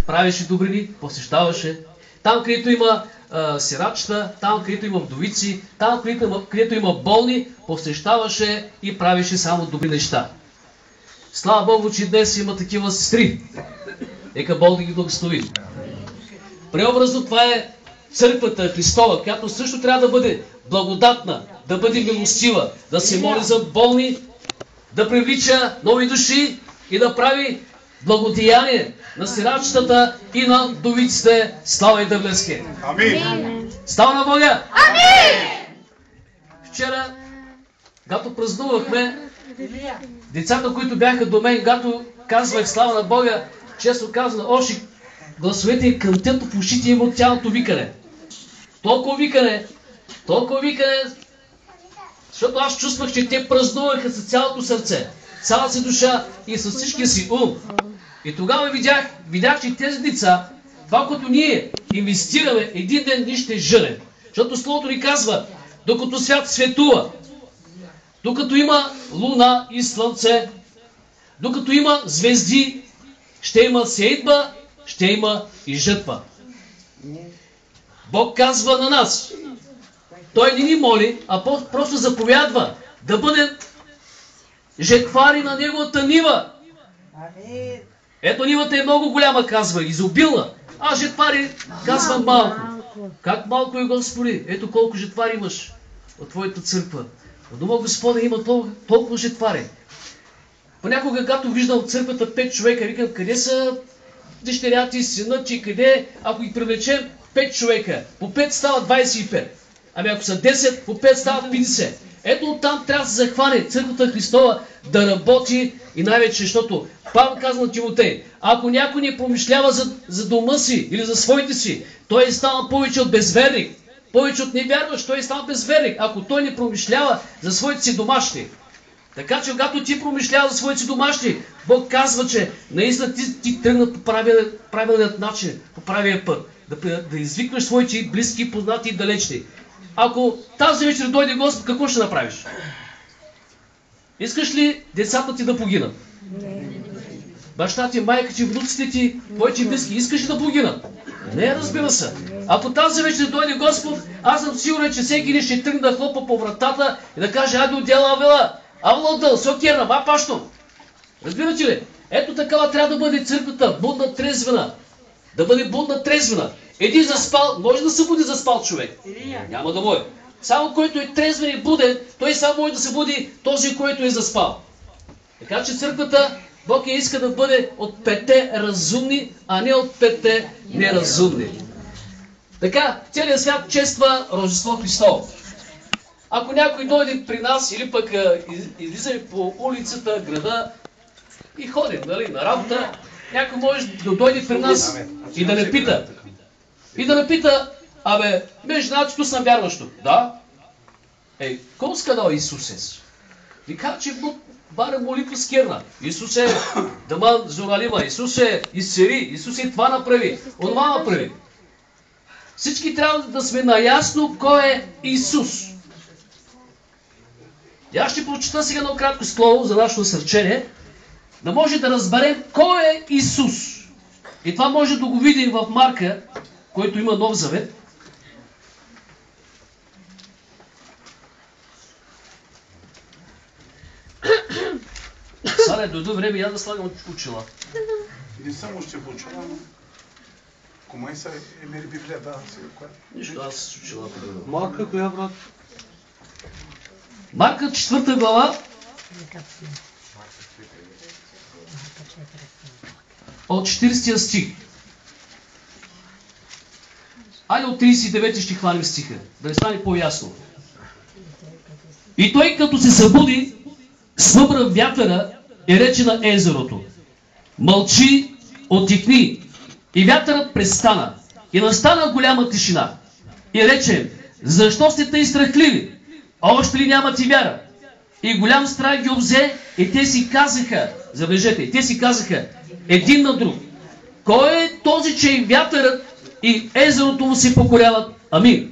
правеше добрини, посещаваше. Там, където има сирачета, там, където има вдовици, там, където има болни, посещаваше и правеше само добри неща. Слава Богу, че днес има такива сестри. Нека Бог да ги благослови. Преобразно това е църквата Христова, която също трябва да бъде благодатна, да бъде милостива, да се моли за болни, да привлича нови души и да прави благодеяние на сирачетата и на вдовиците. Слава и да блеске! Амин! Слава на Бога! Амин! Вчера, когато празнувахме, децата, които бяха до мен, когато казвах слава на Бога, често казвам, още гласовете къмтят в ушите им от цялото викане. Толкова викане, защото аз чувствах, че те празнуваха с цялото сърце, цялата си душа и с всичкия си ум. И тогава видях, че тези деца, това, което ние инвестираме, един ден ние ще жънем. Защото Словото ни казва, докато свят светува, докато има луна и слънце, докато има звезди, ще има сеитба, ще има и жътва. Бог казва на нас, Той не ни моли, а просто заповядва да бъдем жетвари на Неговата нива. Ето нивата е много голяма, казва, изобилна. А жетвари, казва малко. Как малко е, Господи? Ето колко жетвари имаш от Твоята църква. В Дома Господа има толкова жетвари. Понякога, когато виждам в църквата 5 човека, викам, къде са дъщерята и синът, че къде, ако ги привлечем 5 човека, по 5 става 25. Ами ако са 10, по 5 става 50. Ето оттам трябва да се захване църквата Христова да работи и най-вече, защото Павел казва на Тимотей, ако някой не помишлява за дома си или за своите си, той е станал повече от безверник, повече от невярващ, той е станал безверник, ако той не помишлява за своите си домашни. Така че, когато ти промишлява за своите си домашни, Бог казва, че наистина ти тръгна по правилният начин, по правия път, да извикваш своите близки, познати и далечни. Ако тази вечер дойде Господ, какво ще направиш? Искаш ли децата ти да погинат? Баща ти, майка ти, внуците ти, твоите близки, искаш ли да погинат? Не, разбира се. Ако тази вечер дойде Господ, аз съм сигурен, че всеки ни ще тръгне да хлопа по вратата и да каже, айде отдела Авела. Авлодъл, сокерна, ма пащо. Разбирате ли? Ето такава трябва да бъде църквата, будна, трезвена. Да бъде будна, трезвена. Един заспал, може да се буди заспал човек. Няма да може. Само който е трезвен и буден, той само може да се буди този, който е заспал. Така че църквата, Бог иска да бъде от 5 разумни, а не от 5 неразумни. Така, целият свят чества Рождество Христово. Ако някой дойде при нас или пък излизаме по улицата, града и ходим, нали, на работа, някой може да дойде при нас и да не пита. И да не пита, абе, бе, жена, че tu съм вярващо. Да? Ком сказал Исусес? И казва, че баре молитва скерна. Исусе, дама зоралима, Исусе, изцери, Исусе това направи, онова направи. Всички трябва да сме наясно кой е Исус. И аз ще прочита сега едно кратко слово за нашето насърчение, да може да разберем кой е Исус. И това може да го видим в Марка, който има Нов Завет. Сега дойде време я да слагам очила. Не съм още почела, но... Комай са мери Библия, да, сега кое? Нищо, аз с очила. Марка, коя брат? Марка 4 глава. От 40 стих. Айде от 39 ще хванем стиха, да не стане по-ясно. И той като се събуди, свъбра вятъра и рече на езерото: мълчи, отихни. И вятърът престана. И настана голяма тишина. И рече: защо сте тъй страхливи? Още ли нямате вяра? И голям страх ги обзе и те си казаха, забележете, те си казаха един на друг: кой е този, че и вятърът и езерото му се покоряват? Амин.